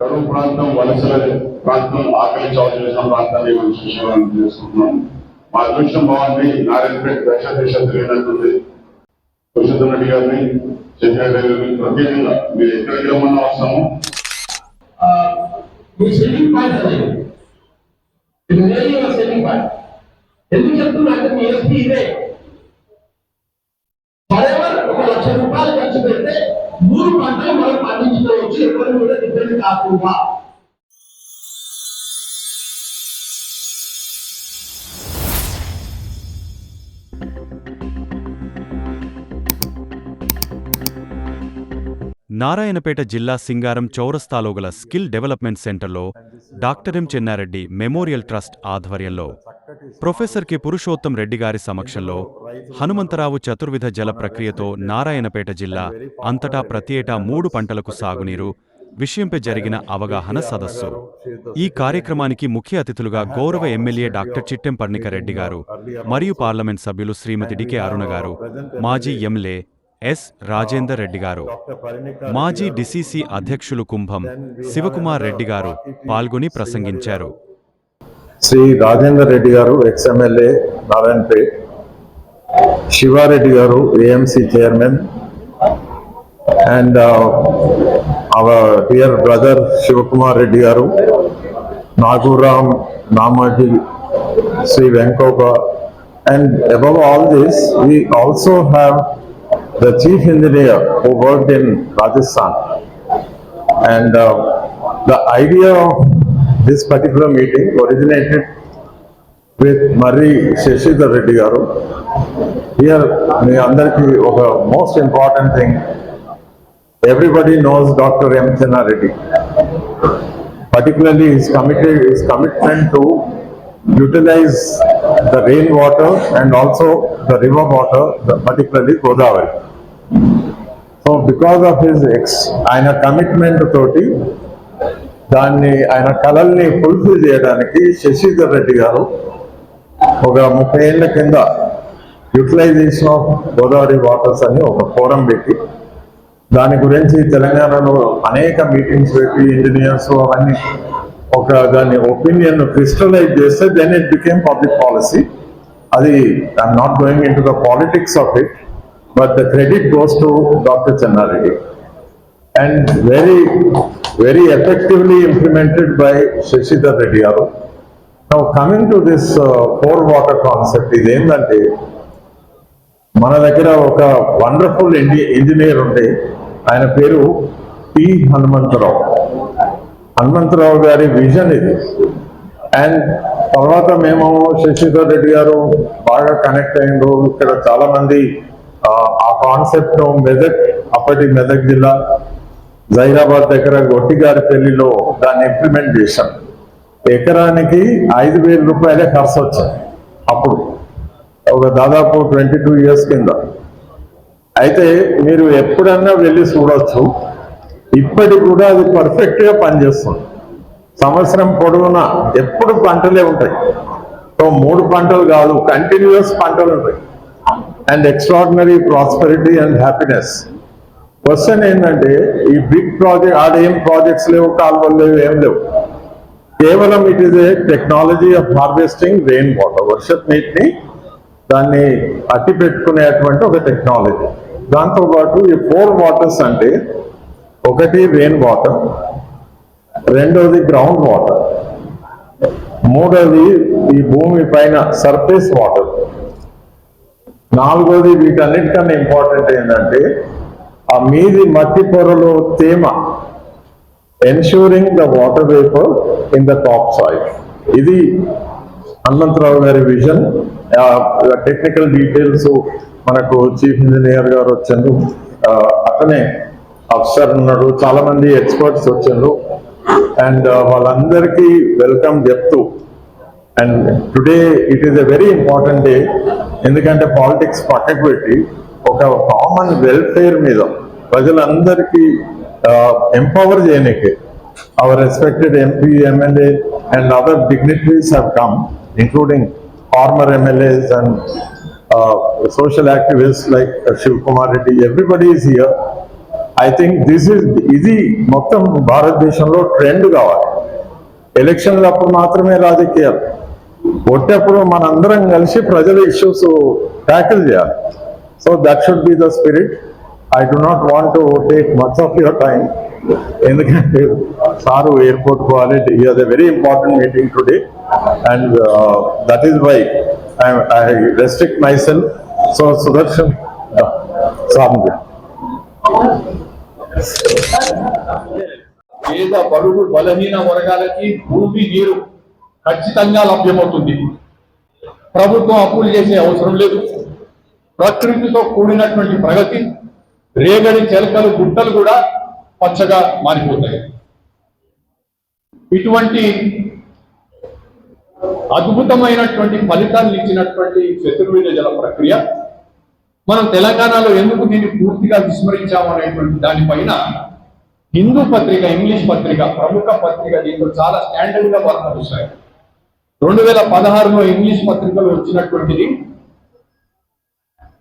కరువు ప్రాంతం వలసల ప్రాంతం ఆకలి చౌక చేసిన ప్రాంతాన్ని మనం శిక్షణ చేసుకుంటున్నాం. మా అదృష్టం బాగుంది. నారాయణపేట దశ తిరిగినట్టుంది. పురుషోత్తం రెడ్డి గారిని చంద్రబాబు గారిని ప్రత్యేకంగా మీరు ఎక్కడికి రమ్మన్నా వస్తాము. ఎందుకు చెప్తున్నా అంటే మీ ఎస్పీ ఇదే ఫరెవర్ 1,00,000 రూపాయలు ఖర్చు పెడితే 3 పంటలు మనం పండించుకోవచ్చు. ఎవరు కూడా డిపెండ్ కాకుండా. నారాయణపేట జిల్లా సింగారం చౌరస్తాలో గల స్కిల్ డెవలప్మెంట్ సెంటర్లో doctor M Chennareddy memorial trust ఆధ్వర్యంలో ప్రొఫెసర్ కె పురుషోత్తం రెడ్డి గారి సమక్షంలో హనుమంతరావు చతుర్విధ జల ప్రక్రియతో నారాయణపేట జిల్లా అంతటా ప్రతి ఏటా 3 పంటలకు సాగునీరు విషయంపై జరిగిన అవగాహన సదస్సు. ఈ కార్యక్రమానికి ముఖ్య అతిథులుగా గౌరవ ఎమ్మెల్యే డాక్టర్ చిట్టెం పర్ణికరెడ్డి గారు మరియు పార్లమెంట్ సభ్యులు శ్రీమతి డికే అరుణ గారు, మాజీ ఎమ్మెల్యే ఎస్ రాజేందర్ రెడ్డి గారు, మాజీ డిసిసి అధ్యక్షులు కుంభం శివకుమార్ రెడ్డి గారు పాల్గొని ప్రసంగించారు. శ్రీ రాజేందర్ రెడ్డి గారు ఎక్స్ఎమ్మెల్యే నారాయణపేట్, శివారెడ్డి గారు AMC chairman, and our dear brother Shivakumar Reddy గారు, Naguram, Namaji, Shri Venkoba, and above all this we also have the chief engineer who worked in Rajasthan, and the idea of this particular meeting originated with Marri Shashidhar Reddy garu. Here me andarki oka most important thing, everybody knows Dr. M. Chenna Reddy, particularly his commitment to utilize the rainwater and also the river water, particularly Godavari. So because of his ఆయన commitment తోటి దాన్ని ఆయన కలల్ని fulfil చేయడానికి శశిధర్ రెడ్డి గారు ఒక 30 ఏళ్ల కింద యూటిలైజేషన్ ఆఫ్ గోదావరి వాటర్స్ అని ఒక ఫోరం పెట్టి దాని గురించి తెలంగాణలో అనేక మీటింగ్స్ పెట్టి ఇంజనీర్స్ అవన్నీ ఒక దాని ఒపీనియన్ క్రిస్టలైజ్ చేస్తే then it became public policy. అది I'm not going in to the politics of it, but the credit goes to Dr. Chenna Reddy, and very effectively implemented by Shashidhar Reddy garu. Now coming to this four water concept, is ఏంటంటే మన దగ్గర ఒక wonderful engineer ఉంటే ఆయన పేరు P Hanumantharao గారి vision ఇది. And తర్వాత మేము శశిధర్ రెడ్డి గారు బాగా కనెక్ట్ అయ్యిండ్రు. ఇక్కడ చాలా మంది ఆ కాన్సెప్ట్ ను అప్పటి మెదక్ జిల్లా జైరాబాద్ దగ్గర గొట్టి గారి పెళ్లిలో దాన్ని ఇంప్లిమెంట్ చేశాం. ఎకరానికి 5,000 రూపాయలే ఖర్చు వచ్చాయి అప్పుడు, ఒక దాదాపు 22 years కింద. అయితే మీరు ఎప్పుడన్నా వెళ్ళి చూడొచ్చు, ఇప్పటికి కూడా అది పర్ఫెక్ట్ గా పనిచేస్తుంది. సంవత్సరం పొడవునా ఎప్పుడు పంటలే ఉంటాయి. సో 3 పంటలు కాదు, కంటిన్యూస్ పంటలు ఉంటాయి. And extraordinary prosperity and happiness. Question ఏంటంటే ఈ బిగ్ ప్రాజెక్ట్ ఆడేం ప్రాజెక్ట్స్ లేవు, కాలువలు లేవు, ఏం లేవు. కేవలం it is a technology of harvesting rain water, వర్షపు నీటిని దాన్ని అట్టి పెట్టుకునేటువంటి ఒక టెక్నాలజీ. దాంతోపాటు ఈ 4 వాటర్స్ అంటే, ఒకటి రెయిన్ వాటర్, రెండోది గ్రౌండ్ వాటర్, మూడోది ఈ భూమి పైన సర్ఫేస్ వాటర్, నాలుగోది వీటన్నిటికన్నా ఇంపార్టెంట్ ఏంటంటే ఆ మీది మట్టి పొరలో తేమ, ensuring the water vapour in the top soil. ఇది హనుమంతరావు గారి విజన్. టెక్నికల్ డీటెయిల్స్ మనకు చీఫ్ ఇంజనీర్ గారు వచ్చారు, అతనే అఫ్సర్ ఉన్నాడు, చాలా మంది ఎక్స్పర్ట్స్ వచ్చారు. అండ్ వాళ్ళందరికీ వెల్కమ్ చెప్తూ, and today it is a very important day. ఎందుకంటే పాలిటిక్స్ పక్కకు పెట్టి ఒక కామన్ వెల్ఫేర్ మీద ప్రజలందరికీ ఎంపవర్ చేయడానికి our respected MP, MLA and other dignitaries have come, including former MLAs and social activists like Shiv Kumar Reddy. Everybody is here. I think ఇది మొత్తం భారతదేశంలో ట్రెండ్ కావాలి. ఎలక్షన్లు అప్పుడు మాత్రమే రాజకీయాలు, కొట్టేప్పుడు మనందరం కలిసి ప్రజల ఇష్యూస్ ట్యాకిల్ చేయాలి. So that should be the spirit. I do not want to take much of your time, ఎందుకంటే సారు ఎయిర్పోర్ట్ పోవాలి. It is a very important meeting today and that is why I restrict myself. So Sudarshan sir పేద బడుగు బలహీన వర్గాలకి భూమి నీరు ఖచ్చితంగా లభ్యమవుతుంది. ప్రభుత్వం అప్పులు చేసే అవసరం లేదు. ప్రకృతితో కూడినటువంటి ప్రగతి, రేగడి చెలకలు గుట్టలు కూడా పచ్చగా మారిపోతాయి. ఇటువంటి అద్భుతమైనటువంటి ఫలితాలు ఇచ్చినటువంటి చతుర్వేద జల ప్రక్రియ మనం తెలంగాణలో ఎందుకు దీన్ని పూర్తిగా విస్మరించాము అనేటువంటి దానిపైన హిందూ పత్రిక, ఇంగ్లీష్ పత్రిక, ప్రముఖ పత్రిక దీంట్లో చాలా స్టాండర్డ్ గా వర్ణిస్తాయి. 2016లో ఇంగ్లీష్ పత్రికలో వచ్చినటువంటిది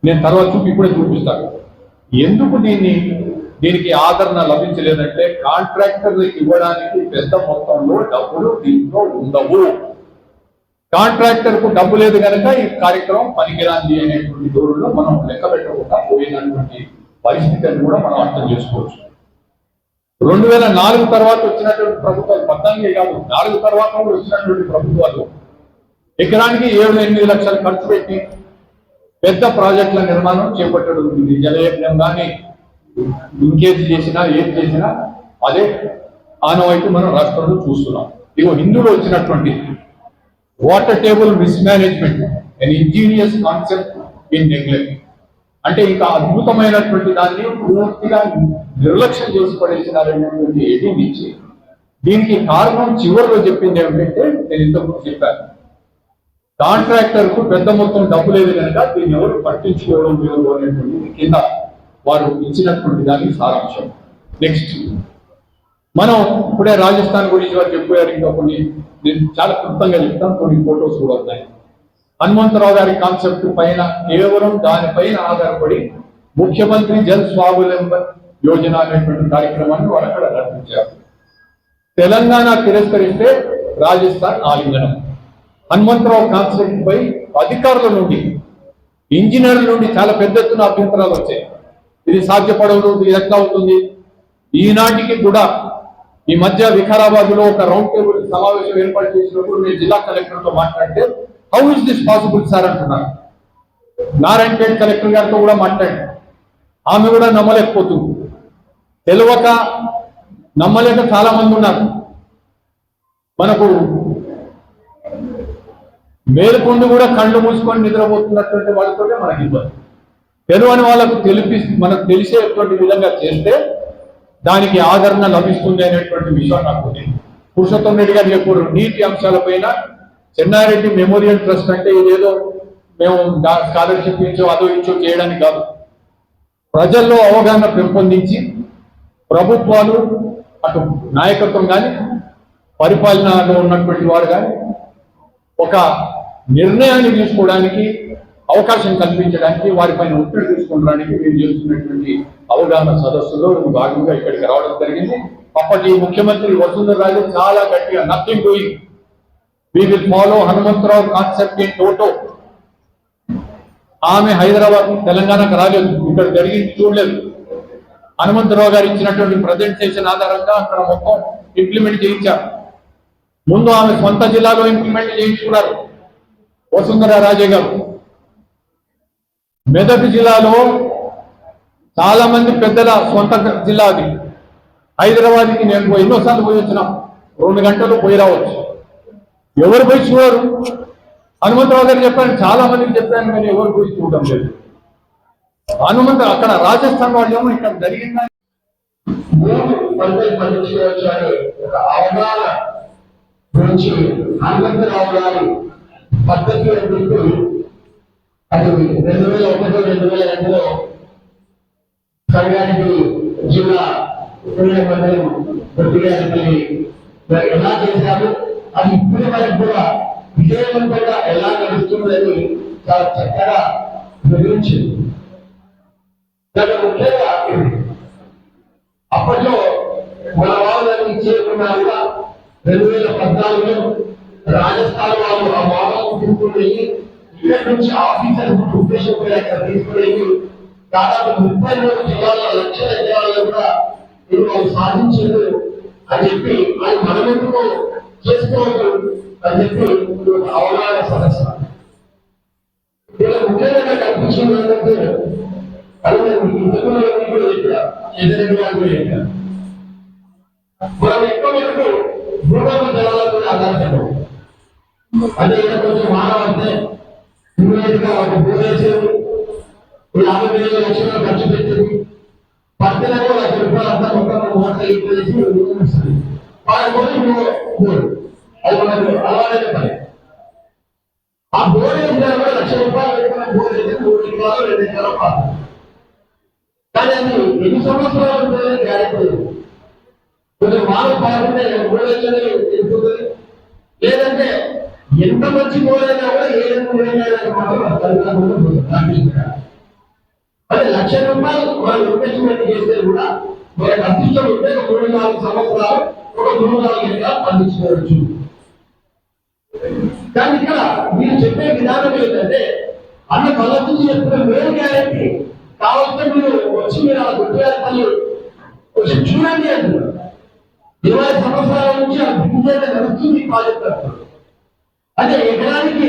నేను తర్వాత ఇప్పుడే చూపిస్తాను. ఎందుకు దీనికి ఆదరణ లభించలేదంటే కాంట్రాక్టర్లకు ఇవ్వడానికి పెద్ద మొత్తంలో డబ్బులు దీంట్లో ఉండవు. కాంట్రాక్టర్ కు డబ్బు లేదు కనుక ఈ కార్యక్రమం పనికిరాంది అనేటువంటి దూరంలో మనం లెక్క పెట్టకుండా పోయినటువంటి పరిస్థితిని కూడా మనం అర్థం చేసుకోవచ్చు. 2004 తర్వాత వచ్చినటువంటి ప్రభుత్వాలు, 14 కాదు 4 తర్వాత కూడా వచ్చినటువంటి ప్రభుత్వాలు ఎకరానికి 7-8 లక్షలు ఖర్చు పెట్టి పెద్ద ప్రాజెక్టుల నిర్మాణం చేపట్టడం. జలయజ్ఞం కానీ ఇంకేది చేసినా ఏది చేసినా అదే ఆనవాయితీ మనం రాష్ట్రంలో చూస్తున్నాం. ఇగో హిందూలో వచ్చినటువంటి water table mismanagement, an ingenious concept in neglect. అంటే ఇంకా అద్భుతమైనటువంటి దాన్ని పూర్తిగా నిర్లక్ష్యం చేసి పడేసినారనేటువంటి ఎడిట్ ఇచ్చి దీనికి కారణం చివరిలో చెప్పింది ఏమిటంటే, నేను ఇంతకుముందు చెప్పాను, కాంట్రాక్టర్ కు పెద్ద మొత్తం డబ్బు లేదు కనుక దీన్ని ఎవరు పట్టించుకోవడం లేదు అనేటువంటి కింద వారు ఇచ్చినటువంటి దానికి సారాంశం. నెక్స్ట్ మనం ఇప్పుడే రాజస్థాన్ గురించి వారు చెప్పారు. ఇంకా కొన్ని నేను చాలా క్లుప్తంగా చెప్తాను, కొన్ని ఫొటోస్ కూడా ఉన్నాయి. హనుమంతరావు గారి కాన్సెప్ట్ పైన కేవలం దానిపైన ఆధారపడి ముఖ్యమంత్రి జల్ స్వావలంబన్ యోజన అనేటువంటి కార్యక్రమాన్ని వారు అక్కడ నడిపించారు. తెలంగాణ తిరస్కరిస్తే రాజస్థాన్ ఆలింగనం. హనుమంతరావు కాన్సెప్ట్ పై అధికారుల నుండి, ఇంజనీర్ల నుండి చాలా పెద్ద ఎత్తున అభ్యంతరాలు వచ్చాయి. ఇది సాధ్యపడదు, ఇది ఎట్లా అవుతుంది. ఈనాటికి కూడా ఈ మధ్య వికారాబాద్ లో ఒక రౌండ్ టేబుల్ సమావేశం ఏర్పాటు చేసినప్పుడు నేను జిల్లా కలెక్టర్ తో మాట్లాడితే how is this possible sir అంటున్నారు. నారాయణపేట కలెక్టర్ గారితో కూడా మాట్లాడి ఆమె కూడా నమ్మలేకపోతుంది. తెలియక నమ్మలేక చాలా మంది ఉన్నారు. మనకు మేలుకొండి కూడా కళ్ళు మూసుకొని నిద్రపోతున్నటువంటి వాళ్ళతోనే మనకి ఇబ్బంది. తెలియని వాళ్ళకు మనకు తెలిసేటువంటి విధంగా చేస్తే దానికి ఆదరణ లభిస్తుంది అనేటువంటి విషయం నాకు ఉంది. పురుషోత్తం రెడ్డి గారు చెప్పారు, నీటి అంశాలపైన చెన్నారెడ్డి మెమోరియల్ ట్రస్ట్ అంటే ఇదేదో మేము స్కాలర్షిప్ ఇచ్చో అదో ఇచ్చో చేయడానికి కాదు. ప్రజల్లో అవగాహన పెంపొందించి ప్రభుత్వాలు అటు నాయకత్వం కానీ పరిపాలనలో ఉన్నటువంటి వారు కానీ ఒక నిర్ణయాన్ని తీసుకోవడానికి అవకాశం కల్పించడానికి, వారిపైన ఒత్తిడి తీసుకోవడానికి మేము చేస్తున్నటువంటి అవగాహన సదస్సులో భాగంగా ఇక్కడికి రావడం జరిగింది. అప్పటి ముఖ్యమంత్రి వసుంధర రాజే చాలా గట్టిగా nothing doing, we will follow Hanumantharao concept in toto. ఆమె హైదరాబాద్ తెలంగాణకు రాలేదు, ఇక్కడ జరిగింది చూడలేదు. హనుమంతరావు గారు ఇచ్చినటువంటి ప్రజెంటేషన్ ఆధారంగా అక్కడ మొత్తం ఇంప్లిమెంట్ చేయించారు. ముందు ఆమె సొంత జిల్లాలో ఇంప్లిమెంట్ చేయించుకున్నారు వసుంధర రాజే గారు. మెదక్ జిల్లాలో చాలా మంది పెద్దల సొంత జిల్లా అది. హైదరాబాద్కి నేను ఎన్నోసార్లు పోయి వచ్చినా, 2 గంటలు పోయి రావచ్చు. ఎవరు పోయి చూడరు. హనుమంతరావు గారు చెప్పాను, చాలా మందికి చెప్పాను, కానీ ఎవరు పోయి చూడడం లేదు. అక్కడ రాజస్థాన్ వాళ్ళు ఏమో ఇక్కడ జరిగిందని ఒక అవగాహన గురించి హనుమంతరావు గారి పద్ధతి ఏంటంటే అది 2001-2002లో సంగారెడ్డి జిల్లా మండలం బొట్టిగారిపల్లి ఎలా చేశారు, అది ఇప్పటి వరకు కూడా విజయవంతంగా ఎలా నడుస్తుందని చాలా చక్కగా వివరించింది. దాని ముఖ్యంగా అప్పట్లో మన వాళ్ళని చేరుకున్నాక 2014లో రాజస్థాన్ వాళ్ళు ఆ వాళ్ళని తీసుకుని ఇక్కడి నుంచి ఆఫీసర్ ఉద్దేశం తీసుకుని దాదాపు 33 జిల్లాల లక్షల ఎకరాల్లో కూడా వాళ్ళు సాధించారు అని చెప్పి అది మనమెందుకు చేసుకోవచ్చు అని చెప్పి అవగాహన సదస్సు ఇలా ముఖ్యంగా కనిపించింది ఏంటంటే అది నేను ఇంతకుముందు కూడా చెప్పా ఎదురు చెప్పాను మనం ఎక్కువ వరకు భూగర్భ జలాల మీద ఆధారపడ్డాం అంటే ఇక్కడ కొంచెం మానవంతే ఇమ్మీడియట్గా ఒక భూదేశాలు 50,000 లక్షలు ఖర్చు పెట్టింది 10 లక్షల రూపాయలు అంతా మొత్తం మోటార్ వేసి నిర్మిస్తుంది వాళ్ళ బోర్డు అది మనకు అలవాటైన పని ఆ బోర్డు వేసిన ₹1,00,000 పెట్టుకున్న బోర్డు అయితే 3 ఎకరాలు 2 ఎకరాలు కాదు కానీ అది ఎన్ని సంవత్సరాలు ఉంటుందని గ్యారెంటీ లేదు కొంచెం మానవ పాల్గొంటే 3 లక్షలు వెళ్ళిపోతుంది లేదంటే ఎంత మంచి బోర్డైనా కూడా 7,000 మాత్రం అదే ₹1,00,000 మనం ఇన్వెస్ట్మెంట్ చేస్తే కూడా మనకు అదృష్టం ఉంటే ఒక 3-4 సంవత్సరాలు ఒక 3-4 ఎకరాలు పండించుకోవచ్చు కానీ ఇక్కడ మీరు చెప్పే విధానం ఏంటంటే అన్న కళ్ళ నుంచి చెప్తున్న మేలు గ్యారెంటీ కావాలంటే మీరు వచ్చి మీరు ఆ గుర్తుపల్లి వచ్చి చూడండి అంటున్నారు 20 సంవత్సరాల నుంచి ఆ దిగుబడి నడుస్తుంది ప్రాజెక్ట్ అంటున్నారు అదే ఎకరానికి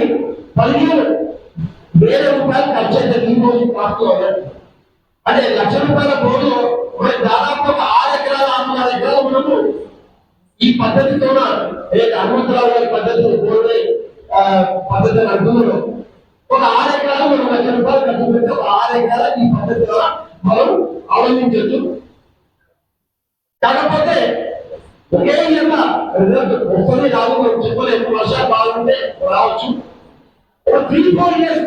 15,000 రూపాయలు ఖర్చు అయితే దీనికోసం కాస్ట్ అదే ₹1,00,000 బోర్డు మరి దాదాపు ఒక 6 ఎకరాల 6 ఎకరాలు మనము ఈ పద్ధతితో హనుమంతరావు గారి పద్ధతి బోర్డు పద్ధతి అంటున్నాడు ఒక 6 ఎకరాలు మనం ₹1,00,000 ఖర్చు పెడితే ఒక 6 ఎకరాల ఈ పద్ధతి ద్వారా మనం అవలంబించవచ్చు కాకపోతే ఒకే ఇయర్లో రిజల్ట్ వస్తుంది రాదు మనం చెప్పలేము వర్షాలు బాగుంటే రావచ్చు ఒక 3-4 ఇయర్స్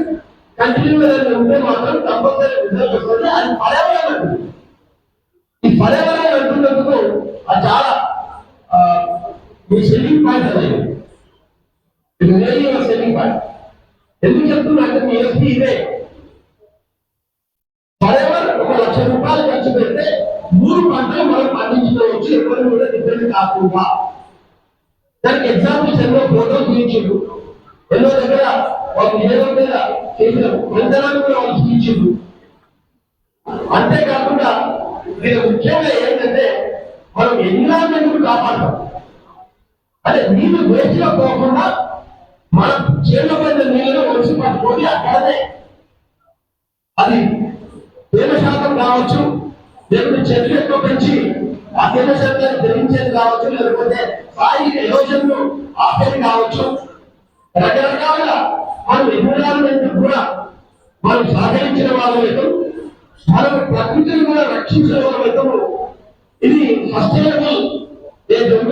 కంటిన్యూ ఉంటే మాత్రం కంపల్సరీ రిజల్ట్ వస్తుంది అది పర్యావరణం ఈ పర్యావరణం అంటున్నందుకు అది చాలా మీ సెల్లింగ్ పాయింట్ అనేది ఇది రియల్లీ సెల్లింగ్ పాయింట్ ఎందుకు చెప్తున్నా అంటే మీ ఎస్పీ ఇదే పర్యావరణం ₹1,00,000 ఖర్చు పెడితే 3 పంటలు మనం పండించుకోవచ్చు ఎవరిని కూడా డిపెండ్ కాకుండా దానికి ఎగ్జాంపుల్స్ ఎన్నో ఫోటోస్ చూపించిండు ఎన్నో దగ్గర వాళ్ళు ఏదో మీద చేసిన విధానాన్ని కూడా వాళ్ళు చూపించిండు అంతేకాకుండా ఇది ముఖ్యంగా ఏంటంటే మనం ఎన్విరాన్మెంట్ కాపాడతాం అంటే నీళ్లు వేస్ట్ గా పోకుండా మనం చేతిలో పడిన నీళ్ళను ఒడిసి పట్టుకొని అక్కడనే అది తేమ శాతం కావచ్చు లేకపోతే చెట్లు ఎక్కువ పెంచి ఆ తేమ శాతాన్ని గ్రహించేది కావచ్చు లేకపోతే స్థాయిక యోజనలు ఆపేది కావచ్చు రకరకాలుగా మనం ఎన్విరాన్మెంట్ కూడా మనం సహకరించిన వాళ్ళైతే మనం ప్రకృతిని కూడా రక్షించిన వాళ్ళైతే ఇది సస్టైనబుల్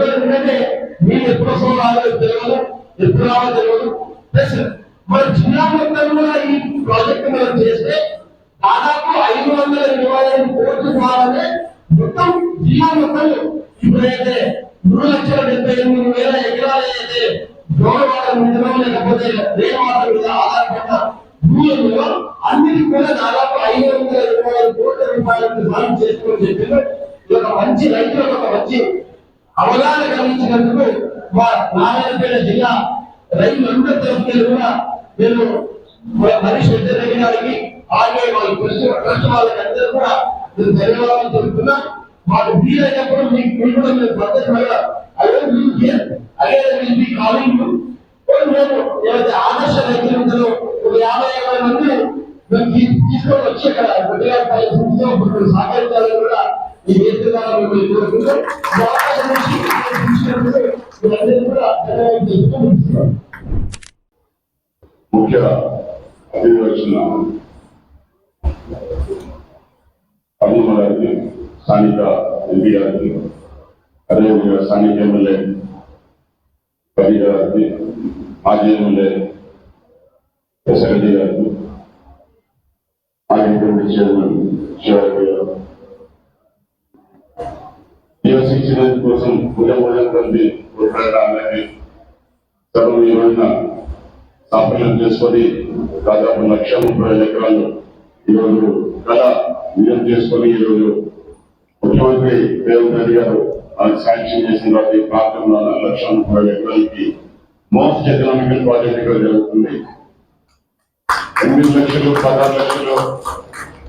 ఎందుకంటే మీరు ఎప్పుడు వస్తారో తెలియదు ఎప్పుడు రావాలో తెలియదు ప్లస్ మన జిల్లా మొత్తం కూడా ఈ ప్రాజెక్ట్ మనం చేస్తే దాదాపు 525 కోట్ల ద్వారానే మొత్తం జిల్లా మొత్తం ఇప్పుడైతే 3,78,000 ఎకరాలు అయితే గోడవాటర్ మీద లేకపోతే రేవాటర్ మీద ఆధారపడిన భూములలో అన్నిటి కూడా దాదాపు 525 కోట్ల రూపాయలకు సాయం చేసుకోవాలని చెప్పి ఒక మంచి రైతులకు ఒక మంచి అవగాహన కలిగించినందుకు మా నారాయణపేట జిల్లా రైతులందరి తరఫున కూడా నేను హరీష్ రెడ్డి గారికి అలాగే వాళ్ళు ట్రస్ట్ వాళ్ళకి అందరూ కూడా నేను ధన్యవాదాలు తెలుపుతున్నా మాకు వీలైనప్పుడు మీకు కూడా మేము పద్ధతిగా అదే కాలింగ్ మేము ఏదైతే ఆదర్శ రైతులు ఉంటారో ఒక 50 మంది మేము తీసుకొని వచ్చి అక్కడ గుడ్డగా సహకరించాలని కూడా ఈ వేదికగా మిమ్మల్ని కోరుకుంటూ అవకాశం కూడా ముఖ్య అతిథి వచ్చిన అభిమ గారికి స్థానిక ఎంపీ గారికి అదేవిధంగా స్థానిక ఎమ్మెల్యే కవి గారికి మాజీ ఎమ్మెల్యే ఎస్ఎల్డి గారికి మాజీ చైర్మన్ శివాజీ గారు నివసించిన కోసం ఉదయమైనటువంటి అలాగే సభను ఈ రోజున సాఫల్యం చేసుకొని దాదాపు 1,30,35 ఎకరాలు ఈరోజు కళ విజయం చేసుకొని ఈరోజు ముఖ్యమంత్రి రేవంత్ రెడ్డి గారు శాంక్షన్ చేసిన వాటి ప్రాంతంలో 1,30,000 ఎకరాలకి మోస్ట్ ఎకనామికల్ ప్రాజెక్ట్ గా జరుగుతుంది. 8 లక్షలు 16 లక్షలు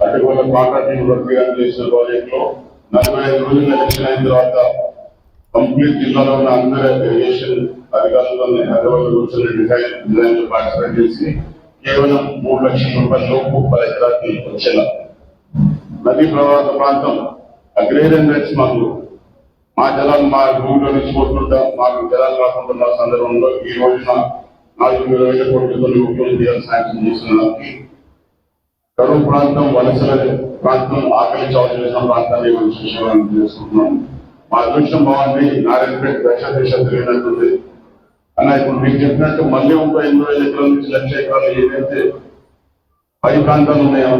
అడ్డుగోల కాంట్రాక్టింగ్ వర్క్ చేసిన ప్రాజెక్ట్ లో 45 రోజుల ఎలక్షన్ అయిన తర్వాత కంప్లీట్ జిల్లాలో ఉన్న అందరూ ఇరిగేషన్ అధికారులతో హైదరాబాద్ కూర్చొని డిజైన్ లో పార్టిసిపేట్ చేసి కేవలం 3 లక్షల రూపాయల లోపు 10 ఎకరాలకి వచ్చేలా నదీ ప్రవాహ ప్రాంతం అగ్రేరియన్ రైట్స్ మా జలాలు మా భూమిలో నుంచి పోతుంటా మాకు జలాలు రాకుండా సందర్భంలో ఈ రోజున 4,000 కోట్లతో ముఖ్యమంత్రి శాంక్షన్ చేసిన కరువు ప్రాంతం వలసల ప్రాంతం ఆకలి చౌక చేసిన ప్రాంతాన్ని మనం శిశువులను చేసుకుంటున్నాం. మా అదృష్టం బాగుంది. నారాయణపేట దశ తిరిగినట్టుంది అన్న. ఇప్పుడు మీకు చెప్పినట్టు మళ్ళీ ఇంకో 8,000 ఎకరాల నుంచి 1,00,000 ఎకరాలు ఏదైతే పై ప్రాంతాలు ఉన్నాయో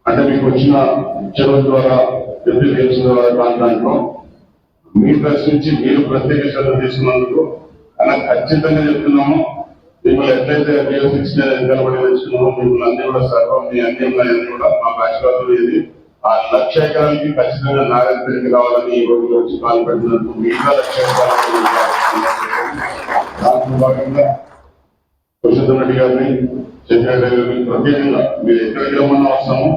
అంటే మీకు వచ్చిన చెరువుల ద్వారా తెలిసిన ప్రాంతాల్లో మీ ప్రశ్నించి మీరు ప్రత్యేక శ్రద్ధ తీసుకున్నందుకు అలా ఖచ్చితంగా చెప్తున్నాము. మిమ్మల్ని ఎట్లయితే జియో6 కలబడి తెచ్చుకున్నామో మిమ్మల్ని అన్ని కూడా సర్వం మీ అన్ని కూడా మా ఆశీర్వాదం ఇది. ఆ 1,00,000 ఎకరాలకి ఖచ్చితంగా నారాయణపేటకి రావాలని ఈ రోజు వచ్చి కాలు పెట్టినట్టు మిగతా 1,00,000 ఎకరాలు దాంట్లో భాగంగా పురుషోత్తం రెడ్డి గారిని సెక్రటరీ గారిని ప్రత్యేకంగా మీరు ఎక్కడికి రమ్మన్నా వస్తాము.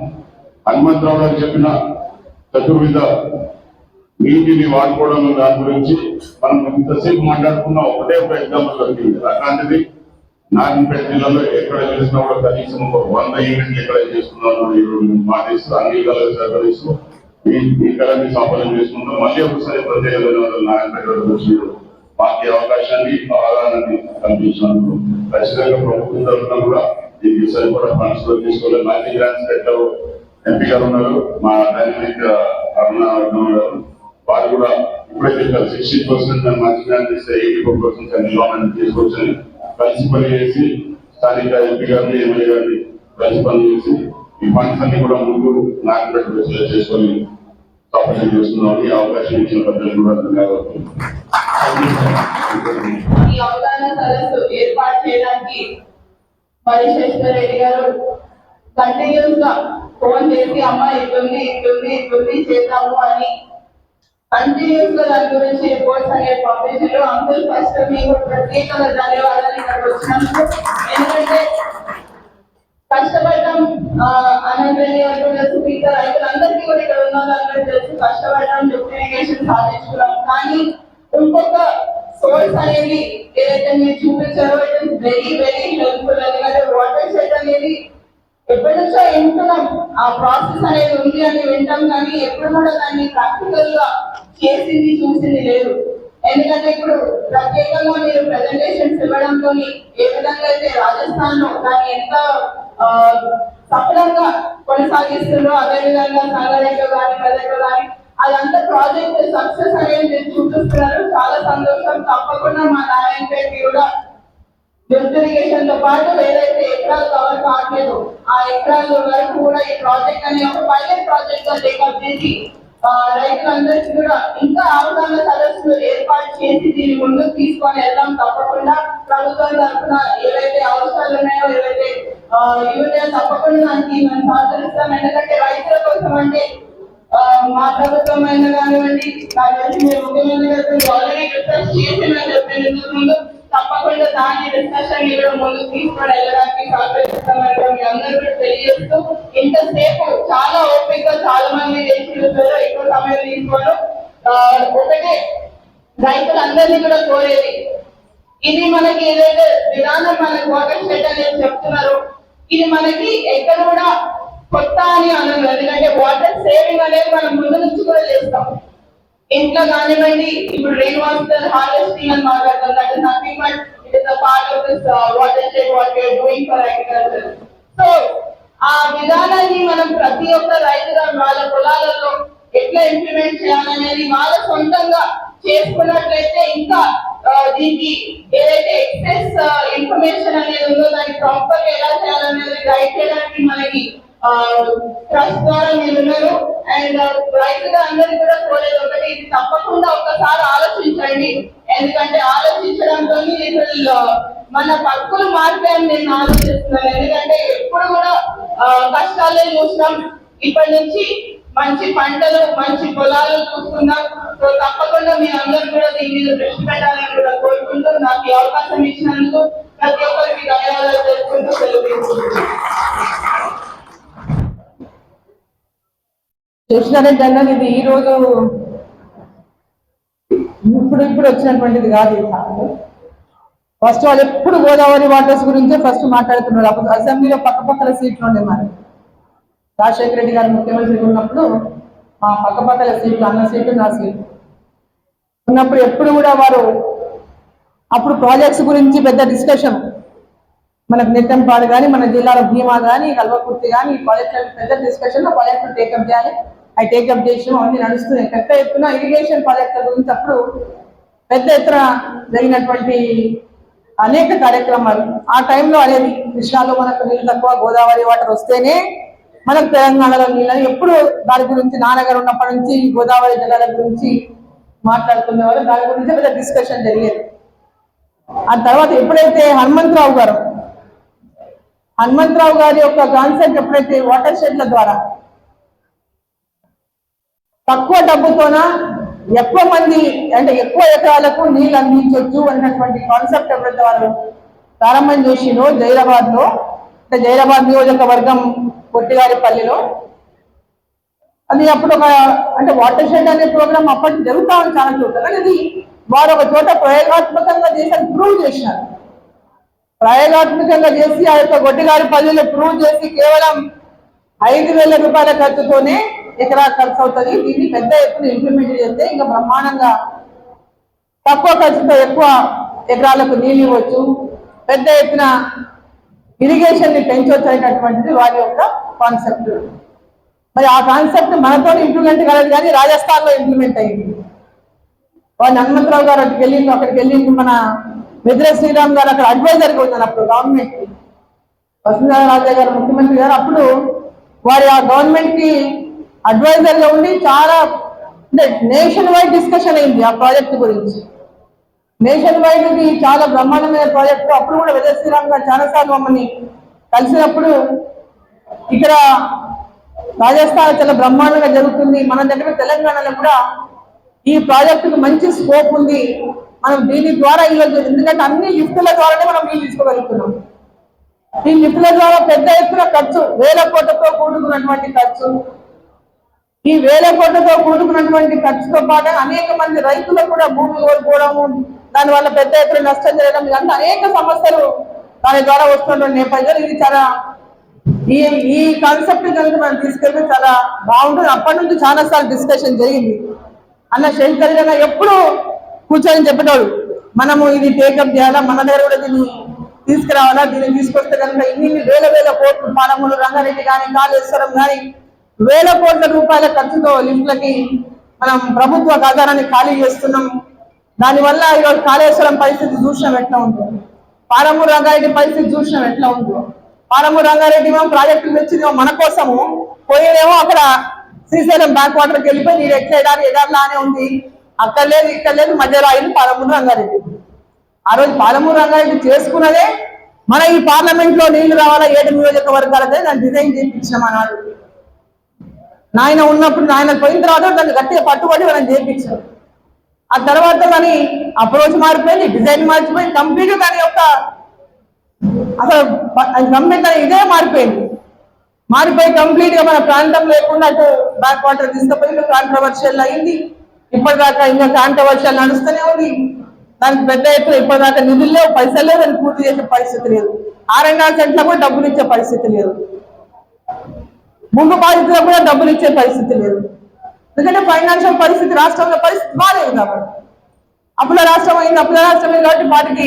హనుమంతరావు గారు చెప్పిన చతుర్విధ నీటిని వాడుకోవడం దాని గురించి మనం ఇంతసేపు మాట్లాడుకున్న ఒకటే ఒక ఎగ్జాంపుల్ దొరికింది. అట్లాంటిది నారాయణపేట జిల్లాలో ఎక్కడ చేసినా కూడా కనీసం 100 యూనిట్లు ఎక్కడ చేస్తున్నారో మాటిస్తూ అన్ని కళలు సహకరిస్తూ ఈ కళని సాఫల్యం చేసుకుంటాం. మళ్ళీ ఒకసారి ప్రత్యేక ధన్యవాదాలు నారాయణపేట వచ్చి మాకు అవకాశాన్ని ఆధారాన్ని కల్పించినందుకు. ఖచ్చితంగా ప్రభుత్వం తరఫున కూడా దీనికి సరిపడా ఫండ్స్ తీసుకోవాలి. మ్యాచింగ్ గ్రాంట్స్ పెట్టారు. ఎంపీ గారు ఉన్నారు, మా డైనమిక్ అరుణ గారు, వారు కూడా ఇప్పుడే చెప్పారు 60% మ్యాచింగ్ గ్రాంట్ ఇస్తే 84% ఎన్విరాన్మెంట్ తీసుకొచ్చని కలిసి పని చేసి స్థానిక ఎంపీ గారిని ఎమ్మెల్యే గారిని కలిసి పని చేసి ఈ ఫండ్స్ అన్ని కూడా ముందు నారాయణపేట చేసుకొని సపోర్ట్ చేస్తున్నాం. ఈ అవకాశం ఇచ్చిన ప్రజలు కూడా ధన్యవాదాలు. ఈ అవగాహన సదస్సు ఏర్పాటు చేయడానికి మరిశేశ్వర రెడ్డి గారు కంటిన్యూస్ గా ఫోన్ చేసి అమ్మ ఇట్లుంది చేద్దాము అని కంటిన్యూస్ గా దాని గురించి రిపోర్ట్స్ అనేది పంపించారు. అంకుల్ ఫస్ట్ మీకు ప్రత్యేకంగా ధన్యవాదాలు ఇక్కడికి వచ్చినందుకు. ఎందుకంటే కష్టపడటం అనంత్ రెడ్డి గారు తెలుసు, మిగతా రైతులందరికీ కూడా ఇక్కడ ఉన్న వాళ్ళందరికీ తెలుసు కష్టపడటం డ్రిప్ సాధించుకున్నాం. కానీ ఇంకొక సోర్స్ అనేది ఏదైతే మీరు చూపించారో it is very very helpful. ఎందుకంటే వాటర్ షెడ్ అనేది ఎప్పటి నుంచో వింటున్నాం, ఆ ప్రాసెస్ అనేది ఉంది అని వింటాం, కానీ ఎప్పుడు కూడా దాన్ని ప్రాక్టికల్ గా చేసింది చూసింది లేదు. ఎందుకంటే ఇప్పుడు ప్రత్యేకంగా మీరు ప్రెజెంటేషన్స్ ఇవ్వడంతో ఏ విధంగా అయితే రాజస్థాన్ లో దాన్ని ఎంత సఫలంగా కొనసాగిస్తుందో అదే విధంగా సంగారెడ్డిలో కానీ మెదక్లో కానీ అదంతా ప్రాజెక్ట్ సక్సెస్ అనేది మీరు చూపిస్తున్నారు. చాలా సంతోషం. తప్పకుండా మా నారాయణపేటకి కూడా డ్రిప్ ఇరిగేషన్ తో పాటు ఏదైతే ఎకరాలు కవర్ కావట్లేదు ఆ ఎకరాల వరకు కూడా ఈ ప్రాజెక్ట్ అనే ఒక పైలట్ ప్రాజెక్ట్ గా టేకప్ చేసి రైతులందరికీ కూడా ఇంకా అవగాహన సదస్సులు ఏర్పాటు చేసి దీన్ని ముందుకు తీసుకొని వెళ్దాం. తప్పకుండా ప్రభుత్వం తరఫున ఏవైతే అవసరాలు ఉన్నాయో ఏవైతే యూరియా తప్పకుండా దానికి మనం సహకరిస్తాం. ఎందుకంటే రైతుల కోసం అంటే మా ప్రభుత్వం అయినా కానివ్వండి మీరు ముఖ్యమంత్రి గారు ఆల్రెడీ డిస్కస్ చేసిందని చెప్పినందుకు ముందు తప్పకుండా దాని డిస్కషన్ కూడా ముందుకు తీసుకొని వెళ్ళడానికి సహకరిస్తామని మీ అందరూ కూడా తెలియజేస్తూ ఇంతసేపు చాలా ఓపిక చాలా మంది దేశంలో ఎక్కువ సమయం తీసుకోవడం ఒకటే రైతులందరినీ కూడా కోరేది ఇది మనకి ఏదైతే విధానం మనకి వాటర్ షెడ్ అనేది చెప్తున్నారు ఇది మనకి ఎక్కడ కూడా కొత్త అని అనదు. ఎందుకంటే వాటర్ సేవింగ్ అనేది మనం ముందు నుంచి కూడా చేస్తాం. ఇంట్లో కానివ్వండి ఇప్పుడు రెయిన్ వాటర్ హార్వెస్టింగ్ అని మాట్లాడతాం. That is nothing but it is a part of this watershed what we are doing for agriculture. So ఆ విధానాన్ని మనం ప్రతి ఒక్క రైతుగా వాళ్ళ పొలాలలో ఎట్లా ఇంప్లిమెంట్ చేయాలనేది వాళ్ళ సొంతంగా చేసుకున్నట్లయితే ఇంకా దీనికి ఏదైతే ఎక్సెస్ ఇన్ఫర్మేషన్ అనేది ఉందో దాన్ని ప్రాపర్ గా ఎలా చేయాలనేది గైడ్ చేయడానికి మనకి ట్రస్ట్ ద్వారా మీరు ఉన్నారు. అండ్ రైతుగా అందరికీ కూడా కోరేది ఒకటి ఇది తప్పకుండా ఒక్కసారి ఆలోచించండి. ఎందుకంటే ఆలోచించడంతో మన పక్కులు మారుతాయని నేను ఆలోచిస్తున్నాను. ఎందుకంటే ఎప్పుడు కూడా కష్టాలే చూసినాం. ఇప్పటి నుంచి మంచి పంటలు మంచి పొలాలు చూస్తున్నాం. సో తప్పకుండా మీ అందరూ కూడా దీని మీద దృష్టి పెట్టాలని కూడా కోరుకుంటూ నాకు ఈ అవకాశం ఇచ్చినందుకు ప్రతి ఒక్కరికి ధన్యవాదాలు తెలుపుకుంటూ సెలవు తీసుకుంటున్నాను. చూసినారంటే అన్నది ఇది ఈ రోజు ఇప్పుడు వచ్చినటువంటిది కాదు. ఫస్ట్ వాళ్ళు ఎప్పుడు గోదావరి వాటర్స్ గురించే ఫస్ట్ మాట్లాడుతున్నారు. అప్పుడు అసెంబ్లీలో పక్కపక్కల సీట్లు ఉండే మరి రాజశేఖర రెడ్డి గారు ముఖ్యమంత్రి ఉన్నప్పుడు మా పక్కపక్కల సీట్లు, అన్న సీట్లు, నా సీట్లు ఉన్నప్పుడు ఎప్పుడు కూడా వారు అప్పుడు ప్రాజెక్ట్స్ గురించి పెద్ద డిస్కషన్, మనకు నెట్టంపాడు కానీ మన జిల్లాలో భీమా కానీ కల్వకుర్తి కానీ ఈ ప్రాజెక్ట్ పెద్ద డిస్కషన్, ప్రాజెక్టు టేకప్ చేయాలి, అవి టేకప్ చేసి అన్ని నడుస్తున్నాయి. పెద్ద ఎత్తున ఇరిగేషన్ ప్రాజెక్టుల గురించి అప్పుడు పెద్ద ఎత్తున జరిగినటువంటి అనేక కార్యక్రమాలు. ఆ టైంలో అనేది కృష్ణాలో మనకు నీళ్ళు తక్కువ, గోదావరి వాటర్ వస్తేనే మనకు తెలంగాణలో నీళ్ళని ఎప్పుడు దాని గురించి నాన్నగారు ఉన్నప్పటి నుంచి గోదావరి జలాల గురించి మాట్లాడుతున్నవారు, దాని గురించి పెద్ద డిస్కషన్ జరిగేది. ఆ తర్వాత ఎప్పుడైతే హనుమంతరావు గారి యొక్క కాన్సెప్ట్ ఎప్పుడైతే వాటర్ షెడ్ల ద్వారా తక్కువ డబ్బుతోన ఎక్కువ మంది అంటే ఎక్కువ ఎకరాలకు నీళ్ళు అందించవచ్చు అన్నటువంటి కాన్సెప్ట్ ఎప్పుడైతే వారు ప్రారంభం చేసినో జైరాబాద్ లో, అంటే జైరాబాద్ నియోజకవర్గం పొట్టిగారిపల్లిలో, అది అప్పుడు ఒక అంటే వాటర్ షెడ్ అనే ప్రోగ్రామ్ అప్పటికి జరుగుతా ఉంది చాలా చోట్ల. కానీ అది వారు ఒక చోట ప్రయోగాత్మకంగా చేసి అది ప్రూవ్ చేసినారు. ప్రయోగాత్మకంగా చేసి ఆ యొక్క గొడ్డిగారిపల్లిలో ప్రూవ్ చేసి కేవలం 5,000 రూపాయల ఖర్చుతోనే ఎకరా ఖర్చు అవుతుంది. దీన్ని పెద్ద ఎత్తున ఇంప్లిమెంట్ చేస్తే ఇంకా బ్రహ్మాండంగా తక్కువ ఖర్చుతో ఎక్కువ ఎకరాలకు నీళ్ళు ఇవ్వచ్చు, పెద్ద ఎత్తున ఇరిగేషన్ ని పెంచవచ్చు అనేటటువంటిది వారి యొక్క కాన్సెప్ట్. మరి ఆ కాన్సెప్ట్ మనతో ఇంప్లిమెంట్ కాలేదు కానీ రాజస్థాన్ లో ఇంప్లిమెంట్ అయింది. వాళ్ళు హనుమంతరావు గారు అక్కడికి వెళ్ళింది మన వెద్ర శ్రీరామ్ గారు అక్కడ అడ్వైజర్గా ఉన్నారు అప్పుడు గవర్నమెంట్ కి. వసుంధర రాజే గారు ముఖ్యమంత్రి గారు అప్పుడు వారి ఆ గవర్నమెంట్ కి అడ్వైజర్ గా ఉండి చాలా అంటే నేషన్ వైడ్ డిస్కషన్ అయింది ఆ ప్రాజెక్ట్ గురించి. నేషన్ వైడ్ కి చాలా బ్రహ్మాండమైన ప్రాజెక్టు. అప్పుడు కూడా వెద్ర శ్రీరామ్ గారు చాలాసార్లు మమ్మల్ని కలిసినప్పుడు ఇక్కడ రాజస్థాన్ చాలా బ్రహ్మాండంగా జరుగుతుంది, మన దగ్గర తెలంగాణలో కూడా ఈ ప్రాజెక్టుకు మంచి స్కోప్ ఉంది, మనం దీని ద్వారా ఈరోజు ఎందుకంటే అన్ని లిఫ్టుల ద్వారానే మనం నీళ్ళు తీసుకోగలుగుతున్నాం. ఈ లిఫ్టుల ద్వారా పెద్ద ఎత్తున ఖర్చు, 1,000 కోట్లతో కూడుకున్నటువంటి ఖర్చు. ఈ 1,000 కోట్లతో కూడుకున్నటువంటి ఖర్చుతో పాటు అనేక మంది రైతులకు కూడా భూమి కోల్పోవడము, దానివల్ల పెద్ద ఎత్తున నష్టం జరగడం, ఇదంతా అనేక సమస్యలు దాని ద్వారా వస్తున్నటువంటి నేపథ్యంలో ఇది చాలా ఈ కాన్సెప్ట్ కనుక మనం తీసుకెళ్తే చాలా బాగుంటుంది. అప్పటి నుంచి చాలా సార్లు డిస్కషన్ జరిగింది. అన్న శంకర్ గారు ఎప్పుడు కూర్చొని చెప్పేటోడు, మనము ఇది టేకప్ చేయాలా, మన దగ్గర కూడా దీన్ని తీసుకురావాలా, దీన్ని తీసుకొస్తే కనుక ఇన్ని 1,000 కోట్లు పాలమూరు రంగారెడ్డి కానీ కాళేశ్వరం కానీ 1,000 కోట్ల రూపాయల ఖర్చుతో లిఫ్ట్లకి మనం ప్రభుత్వ ఖజానాన్ని ఖాళీ చేస్తున్నాం. దానివల్ల ఈరోజు కాళేశ్వరం పరిస్థితి చూసినాం ఎట్లా ఉందో, పాలమూరు రంగారెడ్డి పరిస్థితి చూసినాం ఎట్లా ఉందో. పాలమూరు రంగారెడ్డి మేము ప్రాజెక్టులు తెచ్చిందేమో మన కోసము, పోయేదేమో అక్కడ శ్రీశైలం బ్యాక్ వాటర్కి వెళ్ళిపోయి నీరు ఎట్లా ఉంది, అక్కడ లేదు ఇక్కడ లేదు, మధ్యలో అయింది పాలమూరు రంగారెడ్డి. ఆ రోజు పాలమూరు రంగారెడ్డి చేసుకున్నదే మన ఈ పార్లమెంట్ లో నీళ్లు రావాలా 7 నియోజకవర్గాలదే దాన్ని డిజైన్ చేయించాం అన్నాడు. నాయన ఉన్నప్పుడు నాయన పోయిన తర్వాత దాన్ని గట్టిగా పట్టుబడి మనం చేయించాం. ఆ తర్వాత దాని అప్రోచ్ మారిపోయింది, డిజైన్ మారిపోయింది, కంప్లీట్ దాని యొక్క అసలు కంప్లీట్ ఇదే మారిపోయి కంప్లీట్ గా మన ప్రాంతం లేకుండా అటు బ్యాక్ వాటర్ తీసుకుపోయి కాంట్రవర్షియల్ అయింది. ఇప్పటిదాకా ఇంకా కాంట్రవర్షియల్ నడుస్తూనే ఉంది. దానికి పెద్ద ఎత్తున ఇప్పటిదాకా నిధులు లేవు, పైసలు లేవు, దాన్ని పూర్తి చేసే పరిస్థితి లేదు. 6.5 సెంట్ల కూడా డబ్బులు ఇచ్చే పరిస్థితి లేదు, ముందు బాధితులకు కూడా డబ్బులు ఇచ్చే పరిస్థితి లేదు. ఎందుకంటే ఫైనాన్షియల్ పరిస్థితి రాష్ట్రంలో పరిస్థితి బాగాలేదు కాబట్టి. అప్పుల రాష్ట్రం అయింది కాబట్టి వాటికి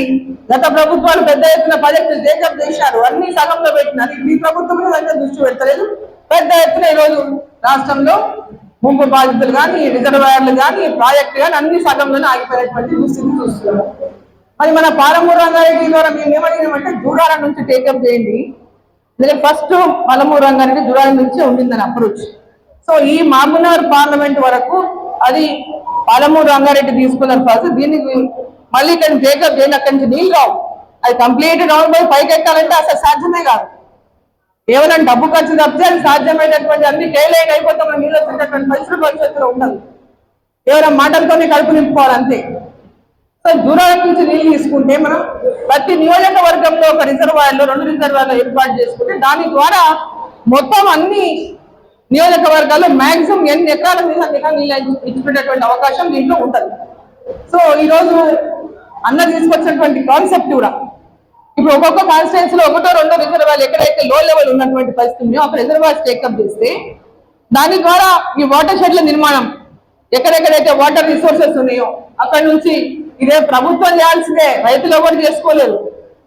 గత ప్రభుత్వాలు పెద్ద ఎత్తున ప్రాజెక్టులు టేకప్ చేశారు, అన్ని సగంలో పెట్టినారు. ఈ ప్రభుత్వం దాని దృష్టి పెడతలేదు. పెద్ద ఎత్తున ఈరోజు రాష్ట్రంలో ముంపు బాధితులు కానీ రిజర్వాయర్లు కానీ ప్రాజెక్టు కానీ అన్ని సగంలోనే ఆగిపోయినటువంటి దుస్థితి చూస్తున్నారు. మరి మన పాలమూరు రంగారెడ్డి ద్వారా మేము ఏమడిగినామంటే దూరాల నుంచి టేకప్ చేయండి. ఎందుకంటే ఫస్ట్ పాలమూరు రంగారెడ్డి దూరాల నుంచి ఉండిందని అప్రోచ్. సో ఈ మహబూబ్నగర్ పార్లమెంట్ వరకు అది పాలమూరు రంగారెడ్డి తీసుకున్నారు ఫస్ట్. దీనికి మళ్ళీ ఇక్కడ టేకప్ చేయండి, అక్కడి నుంచి నీళ్ళు రావు, అది కంప్లీట్ డౌన్ పోయి పైకి ఎక్కాలంటే అసలు సాధ్యమే కాదు. కేవలం డబ్బు ఖర్చు తప్పితే అది సాధ్యమైనటువంటి అన్ని టైలైన్ అయిపోతే మనం నీళ్ళు వచ్చేటటువంటి భవిష్యత్తులో ఉండదు. కేవలం మాటలతోనే కడుపు నింపుకోవాలి అంతే. సో దూరాల నుంచి నీళ్ళు తీసుకుంటే మనం ప్రతి నియోజకవర్గంలో ఒక రిజర్వాయర్లో 2 రిజర్వాయర్లు ఏర్పాటు చేసుకుంటే దాని ద్వారా మొత్తం అన్ని నియోజకవర్గాల్లో మాక్సిమం ఎన్ని ఎకరాల మీద నీళ్ళు ఇచ్చుకునేటువంటి అవకాశం దీంట్లో ఉంటుంది. సో ఈరోజు అన్న తీసుకొచ్చినటువంటి కాన్సెప్ట్ కూడా ఇప్పుడు ఒక్కొక్క కాన్స్టిట్యున్సీ లో 1, 2 రిజర్వాయర్లు ఎక్కడైతే లో లెవెల్ ఉన్నటువంటి పరిస్థితి ఉన్నాయో అక్కడ రిజర్వాయర్స్ టేకప్ చేస్తే దాని ద్వారా ఈ వాటర్ షెడ్ల నిర్మాణం ఎక్కడెక్కడైతే వాటర్ రిసోర్సెస్ ఉన్నాయో అక్కడ నుంచి ఇదే ప్రభుత్వం చేయాల్సిందే, రైతులు ఎవరు చేసుకోలేరు,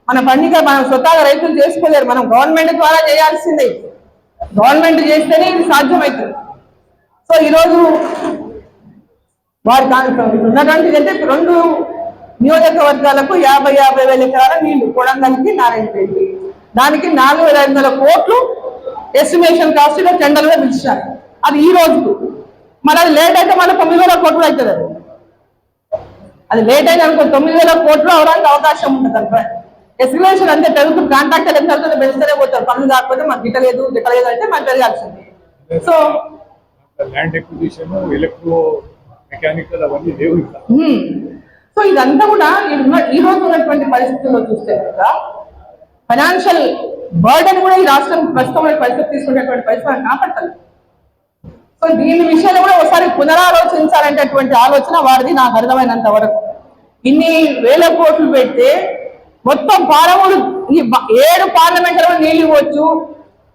మన పండిక మనం స్వతహాగా రైతులు చేసుకోలేరు, మనం గవర్నమెంట్ ద్వారా చేయాల్సిందే, గవర్నమెంట్ చేస్తేనే ఇది సాధ్యమవుతుంది. సో ఈరోజు వారి ఉన్నటువంటి అంటే 2 నియోజకవర్గాలకు 50,000 ఎకరాల నీళ్లు కొడంగల్కి నారాయణపేటకి, దానికి 4,500 కోట్లు ఎస్టిమేషన్ కాస్ట్ గా టెండర్గా పిలిచారు. అది ఈ రోజుకు మరి అది లేట్ అయితే మళ్ళీ 9,000 కోట్లు అవుతుంది. అది లేట్ అయితే అనుకో 9,000 కోట్లు అవడానికి అవకాశం ఉంటుంది అనుకో. ఎస్టిమేషన్ అంతే పెరుగుతుంది, కాంట్రాక్టర్ ఎంత అవుతుందో పెంచుతూనే పోతారు, పనులు కాకపోతే మాకు గిట్టలేదు అంటే మాకు పెరగాల్సింది. So land acquisition, electro mechanical అవన్నీ లేవు. సో ఇదంతా కూడా ఈ రోజు ఉన్నటువంటి పరిస్థితుల్లో చూస్తే కనుక ఫైనాన్షియల్ బర్డెన్ కూడా ఈ రాష్ట్రం ప్రస్తుతమైన పరిస్థితి తీసుకునేటువంటి పరిస్థితి కాపాడతారు. సో దీని విషయంలో కూడా ఒకసారి పునరాలోచించాలనేటటువంటి ఆలోచన వారిది నాకు అర్థమైనంత వరకు. ఇన్ని వేల కోట్లు పెడితే మొత్తం పాలమూరు ఈ 7 పార్లమెంట్లో నీళ్ళు ఇవ్వచ్చు.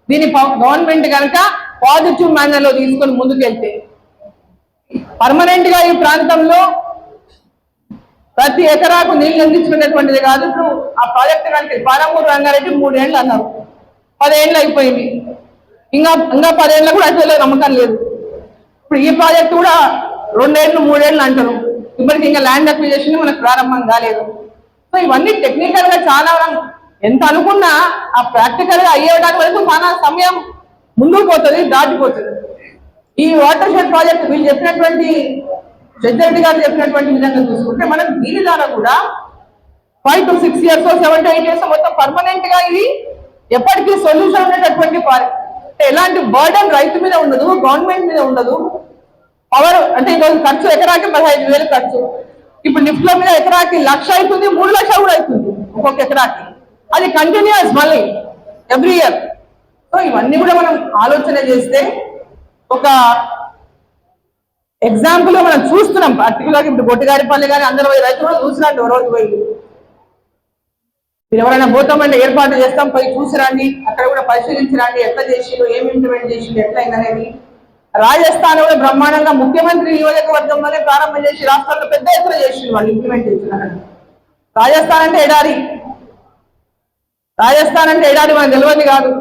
దీని గవర్నమెంట్ కనుక పాజిటివ్ మేనర్ లో తీసుకొని ముందుకెళ్తే పర్మనెంట్ గా ఈ ప్రాంతంలో ప్రతి ఎకరాకు నీళ్లు అందించుకునేటువంటిది కాదు. ఇప్పుడు ఆ ప్రాజెక్ట్ కనుక పాలమూరు రంగారెడ్డి 3 ఏళ్ళు అన్నారు, 10 ఏళ్ళు అయిపోయింది, ఇంకా 10 ఏళ్ళు కూడా అసలు నమ్మకం లేదు. ఇప్పుడు ఈ ప్రాజెక్ట్ కూడా 2 ఏళ్ళు 3 ఏళ్ళు అంటారు, ఇప్పటికి ఇంకా ల్యాండ్ అక్విజిషన్ మనకు ప్రారంభం కాలేదు. సో ఇవన్నీ టెక్నికల్ గా చాలా ఎంత అనుకున్నా ఆ ప్రాక్టికల్ గా అయ్యేయడానికి వరకు చాలా సమయం ముందుకు పోతుంది, దాటిపోతుంది. ఈ వాటర్ షెడ్ ప్రాజెక్ట్ వీళ్ళు చెప్పినటువంటి జడ్జి గారు చెప్పినటువంటి విధంగా చూసుకుంటే మనం దీని ద్వారా కూడా 5 to 6 years 7 to 8 years మొత్తం పర్మనెంట్ గా ఇది ఎప్పటికీ సొల్యూషన్ ఉండేటటువంటి ఎలాంటి బర్డెన్ రైతు మీద ఉండదు, గవర్నమెంట్ మీద ఉండదు. పవర్ అంటే ఈరోజు ఖర్చు ఎకరాకి 15,000 ఖర్చు, ఇప్పుడు లిఫ్ట్ల మీద ఎకరాకి 1,00,000 అవుతుంది, 3 లక్షలు కూడా అవుతుంది ఒక్కొక్క ఎకరాకి. అది కంటిన్యూస్ మళ్ళీ ఎవ్రీ ఇయర్. సో ఇవన్నీ కూడా మనం ఆలోచన చేస్తే ఒక ఎగ్జాంపుల్ మనం చూస్తున్నాం. పర్టికులర్గా ఇప్పుడు గొట్టిగారిపల్లి కానీ అందరూ రైతులు కూడా చూసినట్టు రోజు పోయి మీరు ఎవరైనా పోతామంటే ఏర్పాటు చేస్తాం, పోయి చూసిరండి, అక్కడ కూడా పరిశీలించరండి, ఎట్లా చేసిండు, ఏమి ఇంప్లిమెంట్ చేసిండు, ఎట్లా అయిందనేది. రాజస్థాన్ కూడా బ్రహ్మాండంగా ముఖ్యమంత్రి నియోజకవర్గంలోనే ప్రారంభం చేసి రాష్ట్రంలో పెద్ద ఎత్తున చేసిండు వాళ్ళు ఇంప్లిమెంట్ చేస్తున్నారు. రాజస్థాన్ అంటే ఎడారి, రాజస్థాన్ అంటే ఎడారి మనకు తెలియదు కాదు.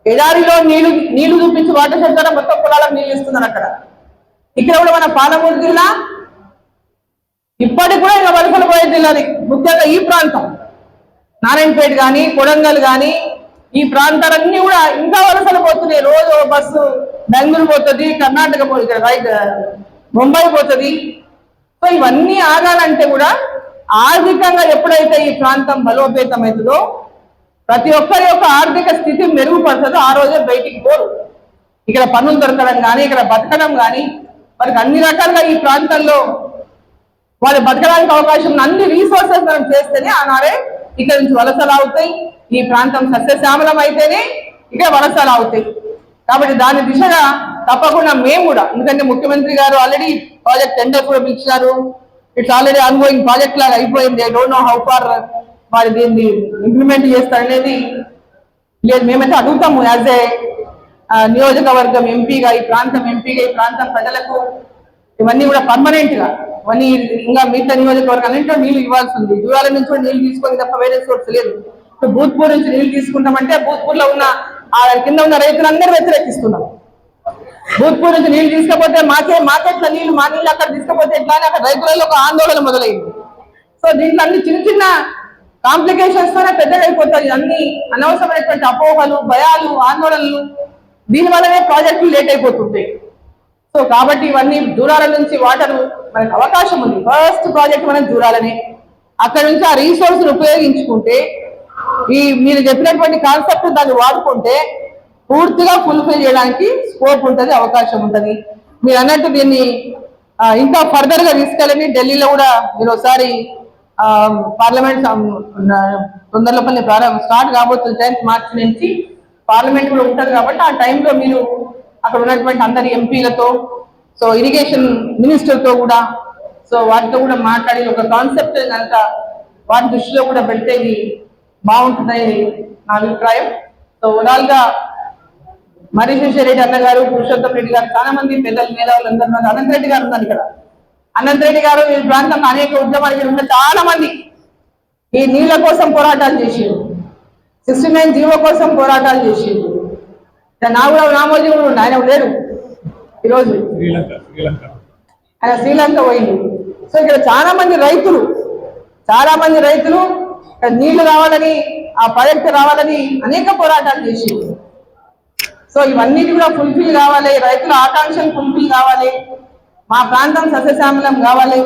ఎడారిలో నీళ్లు చూపించి వాటర్ షెడ్ ద్వారా మొత్తం పొలాలకు నీళ్లు ఇస్తున్నారు అక్కడ. ఇక్కడ కూడా మన పాలమూరు జిల్లా ఇప్పటికి కూడా ఇంకా వలసలు పోయే జిల్లాది, ముఖ్యంగా ఈ ప్రాంతం నారాయణపేట కానీ కొడంగల్ కానీ ఈ ప్రాంతాలన్నీ కూడా ఇంకా వలసలు పోతున్నాయి. రోజు బస్సు బెంగళూరు పోతుంది, కర్ణాటక పోతుంది, ముంబై పోతుంది. సో ఇవన్నీ ఆగాలంటే కూడా ఆర్థికంగా ఎప్పుడైతే ఈ ప్రాంతం బలోపేతం అవుతుందో, ప్రతి ఒక్కరి యొక్క ఆర్థిక స్థితి మెరుగుపడుతుందో ఆ రోజే బయటికి పోరు. ఇక్కడ పనులు దొరకడం కానీ, ఇక్కడ బతకడం కానీ, వారికి అన్ని రకాలుగా ఈ ప్రాంతంలో వాళ్ళు బతకడానికి అవకాశం అన్ని రీసోర్సెస్ మనం చేస్తేనే ఆనాడే ఇక్కడ నుంచి వలసలు అవుతాయి. ఈ ప్రాంతం సస్యశ్యామలం అయితేనే ఇక్కడ వలసలు అవుతాయి. కాబట్టి దాని దిశగా తప్పకుండా మేము కూడా, ఎందుకంటే ముఖ్యమంత్రి గారు ఆల్రెడీ ప్రాజెక్ట్ టెండర్ కూడా పిలిచారు, ఇట్స్ ఆల్రెడీ ఆన్గోయింగ్ ప్రాజెక్ట్ లాగా అయిపోయింది. I don't know how far వారు దీన్ని ఇంప్లిమెంట్ చేస్తారనేది లేదు. మేమైతే అడుగుతాము యాజ్ ఏ నియోజకవర్గం ఎంపీగా, ఈ ప్రాంతం ఎంపీగా, ఈ ప్రాంతం ప్రజలకు ఇవన్నీ కూడా పర్మనెంట్ గా ఇవన్నీ ఇంకా మిగతా నియోజకవర్గాలంటే నీళ్లు ఇవ్వాల్సి ఉంది. దూరాల నుంచి కూడా నీళ్లు తీసుకొని తప్ప వేరే సోర్స్ లేదు. ఇప్పుడు భూత్పూర్ నుంచి నీళ్లు తీసుకుంటామంటే భూత్పూర్ లో ఉన్న ఆ కింద ఉన్న రైతులందరూ వ్యతిరేకిస్తున్నాం. భూత్పూర్ నుంచి నీళ్లు తీసుకపోతే మాకెట్ల నీళ్లు, మా నీళ్ళు అక్కడ తీసుకపోతే ఎట్లా అని అక్కడ రైతులలో ఒక ఆందోళన మొదలైంది. సో దీంట్లో అన్ని చిన్న చిన్న కాంప్లికేషన్స్ తోనే పెద్దగా అయిపోతాయి. అన్ని అనవసరమైనటువంటి అపోహలు, భయాలు, ఆందోళనలు, దీని వల్లనే ప్రాజెక్టులు లేట్ అయిపోతుంటాయి. సో కాబట్టి ఇవన్నీ దూరాల నుంచి వాటర్ మనకు అవకాశం ఉంది. ఫస్ట్ ప్రాజెక్ట్ మనం దూరాలనే, అక్కడ నుంచి ఆ రీసోర్స్ ఉపయోగించుకుంటే, ఈ మీరు చెప్పినటువంటి కాన్సెప్ట్ దాన్ని వాడుకుంటే పూర్తిగా ఫుల్ఫిల్ చేయడానికి స్కోప్ ఉంటుంది, అవకాశం ఉంటుంది. మీరు అన్నట్టు దీన్ని ఇంకా ఫర్దర్ గా తీసుకెళ్ళండి. ఢిల్లీలో కూడా మీరు ఒకసారి పార్లమెంట్ తొందరలోపల్లి స్టార్ట్ కాబోతుంది. 10th March నుంచి పార్లమెంట్ కూడా ఉంటుంది కాబట్టి ఆ టైంలో మీరు అక్కడ ఉన్నటువంటి అందరి ఎంపీలతో, సో ఇరిగేషన్ మినిస్టర్తో కూడా, సో వాటితో కూడా మాట్లాడి ఒక కాన్సెప్ట్ కనుక వాటి దృష్టిలో కూడా పెడితే ఇది బాగుంటుందని నా అభిప్రాయం. సో ఓవరాల్ గా మర్రి రెడ్డి అన్న గారు, పురుషోత్తం రెడ్డి గారు, చాలా మంది పెద్దలు మేధావులు అందరూ ఉన్నారు. అనంత్ రెడ్డి గారు ఉన్నారు ఇక్కడ. అనంత్ రెడ్డి గారు ఈ ప్రాంతంలో అనేక ఉద్యమాలు ఉన్న చాలా మంది ఈ నీళ్ల కోసం పోరాటాలు చేసిండు, 69 జీవో కోసం పోరాటాలు చేసిండు. నాగరావు రామోజీ కూడా ఉండు, ఆయన లేడు ఈరోజు, ఆయన శ్రీలంక పోయిండు. సో ఇక్కడ చాలా మంది రైతులు నీళ్లు రావాలని, ఆ ప్రాజెక్టు రావాలని అనేక పోరాటాలు చేసిండు. సో ఇవన్నీ కూడా ఫుల్ఫిల్ కావాలి, రైతుల ఆకాంక్షలు ఫుల్ఫిల్ కావాలి, మా ప్రాంతం సస్యశ్యామలం కావాలి,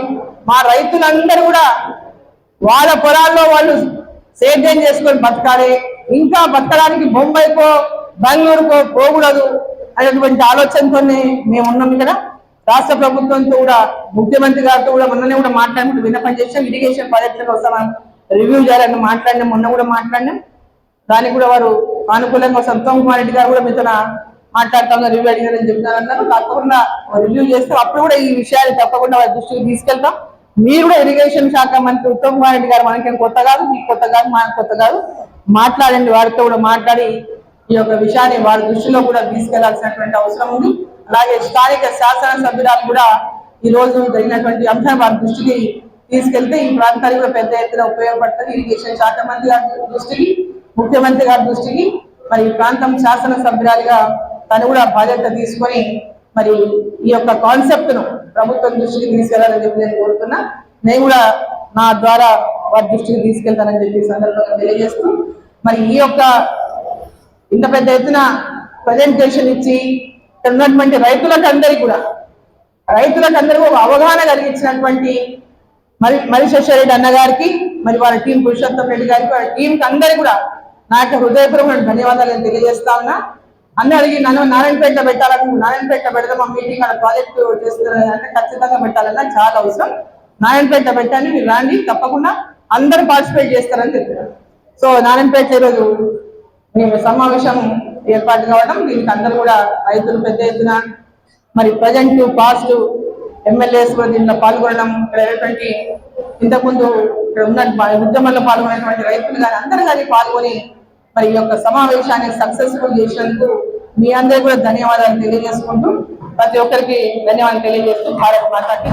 మా రైతులందరూ కూడా వాళ్ళ పొలాల్లో వాళ్ళు సేద్యం చేసుకొని బతకాలి, ఇంకా బతకడానికి బొంబాయికో బెంగళూరుకో పోకూడదు అనేటువంటి ఆలోచనతోనే మేము ఉన్నాం ఇక్కడ. రాష్ట్ర ప్రభుత్వంతో కూడా, ముఖ్యమంత్రి గారితో కూడా మొన్ననే కూడా మాట్లాడుకుంటూ విన్నపం చేసాం. ఇరిగేషన్ ప్రాజెక్టుల కోసం రివ్యూ చేయాలని మాట్లాడినాం, మొన్న కూడా మాట్లాడినాం. దానికి కూడా వారు అనుకూలంగా ఉత్తమ్ కుమార్ రెడ్డి గారు కూడా మీతో మాట్లాడుతూ ఉన్నారు, రివ్యూ అడిగారని చెప్తారన్నారు. తప్పకుండా రివ్యూ చేస్తాం, అప్పుడు కూడా ఈ విషయాన్ని తప్పకుండా వారి దృష్టికి తీసుకెళ్తాం. మీరు కూడా ఇరిగేషన్ శాఖ మంత్రి ఉత్తమ్ కుమార్ రెడ్డి గారు మనకేం కొత్త కాదు, మీకు కొత్త కాదు, మనకు కొత్త కాదు, మాట్లాడండి, వారితో కూడా మాట్లాడి ఈ యొక్క విషయాన్ని వారి దృష్టిలో కూడా తీసుకెళ్లాల్సినటువంటి అవసరం ఉంది. అలాగే స్థానిక శాసనసభ్యురాలు కూడా ఈ రోజు జరిగినటువంటి అంశాన్ని వారి దృష్టికి తీసుకెళ్తే ఈ ప్రాంతానికి కూడా పెద్ద ఎత్తున ఉపయోగపడుతుంది. ఇరిగేషన్ శాఖ మంత్రి గారి దృష్టికి, ముఖ్యమంత్రి గారి దృష్టికి, మరి ఈ ప్రాంతం శాసనసభ్యురాలుగా తను కూడా బాధ్యత తీసుకొని మరి ఈ యొక్క కాన్సెప్ట్ ను ప్రభుత్వం దృష్టికి తీసుకెళ్లాలని చెప్పి నేను కోరుతున్నా. నేను కూడా నా ద్వారా వారి దృష్టికి తీసుకెళ్తానని చెప్పి సందర్భంగా తెలియజేస్తూ, మరి ఈ యొక్క ఇంత పెద్ద ఎత్తున ప్రజెంటేషన్ ఇచ్చి ఇక్కడ ఉన్నటువంటి రైతులందరికీ ఒక అవగాహన కలిగించినటువంటి మర్రి రెడ్డి అన్న గారికి, మరి వారి టీం పురుషోత్తం రెడ్డి గారికి, వారి టీంకి అందరికీ కూడా నా యొక్క హృదయపూర్వక ధన్యవాదాలు తెలియజేస్తా ఉన్నా. అన్న అడిగి నన్ను నారాయణపేట పెట్టాలని, నారాయణపేట పెడదాం మా మీటింగ్ అక్కడ ప్రాజెక్ట్ చేస్తున్నారు అంటే ఖచ్చితంగా పెట్టాలన్నా చాలా అవసరం. నారాయణపేట పెట్టండి, మీరు రాండి, తప్పకుండా అందరూ పార్టిసిపేట్ చేస్తారని చెప్పారు. సో నారాయణపేట ఈరోజు మేము సమావేశం ఏర్పాటు కావడం, దీనికి అందరూ కూడా రైతులు పెద్ద ఎత్తున, మరి ప్రజెంట్ పాస్ట్ ఎమ్మెల్యేస్ కూడా దీంట్లో పాల్గొనడం, ఇక్కడ ఇంతకుముందు ఇక్కడ ఉన్న ఉద్యమంలో పాల్గొనేటువంటి రైతులు కానీ అందరూ కానీ పాల్గొని మరి ఈ యొక్క సమావేశాన్ని సక్సెస్ఫుల్ చేసినందుకు మీ అందరికీ కూడా ధన్యవాదాలు తెలియజేసుకుంటూ, ప్రతి ఒక్కరికి ధన్యవాదాలు తెలియజేస్తూ భారత్ మాతాకి